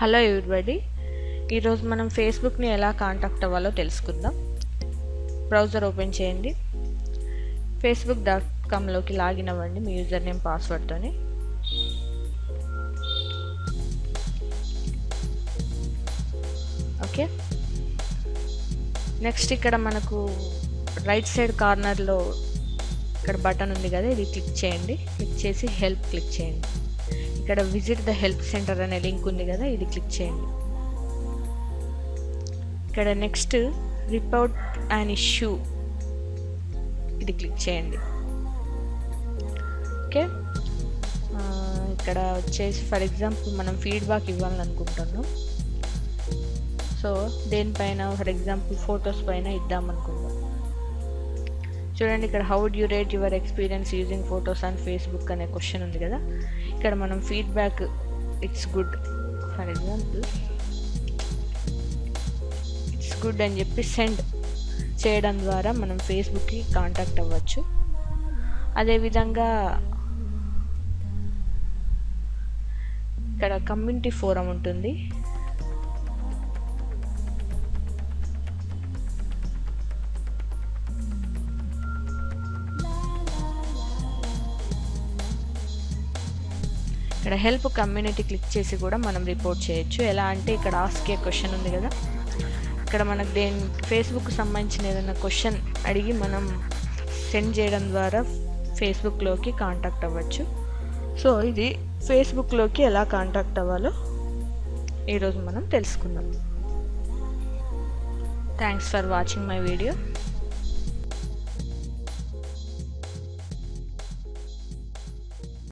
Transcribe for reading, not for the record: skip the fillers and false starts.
Hello everybody, ఈరోజు మనం ఫేస్బుక్ని ఎలా కాంటాక్ట్ అవ్వాలో తెలుసుకుందాం. బ్రౌజర్ ఓపెన్ చేయండి. facebook.comలోకి లాగిన్ అవ్వండి మీ యూజర్ నేమ్ పాస్వర్డ్తోని. ఓకే, నెక్స్ట్ ఇక్కడ మనకు రైట్ సైడ్ కార్నర్లో ఇక్కడ బటన్ ఉంది కదా, ఇది క్లిక్ చేయండి. క్లిక్ చేసి హెల్ప్ క్లిక్ చేయండి. ఇక్కడ విజిట్ ద హెల్ప్ సెంటర్ అనే లింక్ ఉంది కదా, ఇది క్లిక్ చేయండి. ఇక్కడ నెక్స్ట్ రిపోర్ట్ అండ్ ఇష్యూ, ఇది క్లిక్ చేయండి. ఓకే, ఇక్కడ వచ్చేసి ఫర్ ఎగ్జాంపుల్ మనం ఫీడ్బ్యాక్ ఇవ్వాలని అనుకుంటున్నాం. సో దేనిపైన, ఫర్ ఎగ్జాంపుల్ ఫొటోస్ పైన ఇద్దాం అనుకుందాం. చూడండి, ఇక్కడ how do you rate your experience using photos and Facebook అనే క్వశ్చన్ ఉంది కదా. ఇక్కడ మనం feedback it's good, for example it's good అని చెప్పి సెండ్ చేయడం ద్వారా మనం ఫేస్బుక్కి కాంటాక్ట్ అవ్వచ్చు. అదేవిధంగా ఇక్కడ కమ్యూనిటీ ఫోరం ఉంటుంది. ఇక్కడ హెల్ప్ కమ్యూనిటీ క్లిక్ చేసి కూడా మనం రిపోర్ట్ చేయొచ్చు. ఎలా అంటే ఇక్కడ ఆస్క్ ఏ క్వశ్చన్ ఉంది కదా, ఇక్కడ మనకు ఫేస్బుక్ సంబంధించిన ఏదైనా క్వశ్చన్ అడిగి మనం సెండ్ చేయడం ద్వారా ఫేస్బుక్లోకి కాంటాక్ట్ అవ్వచ్చు. సో ఇది ఫేస్బుక్లోకి ఎలా కాంటాక్ట్ అవ్వాలో ఈరోజు మనం తెలుసుకుందాం. Thanks for watching my video.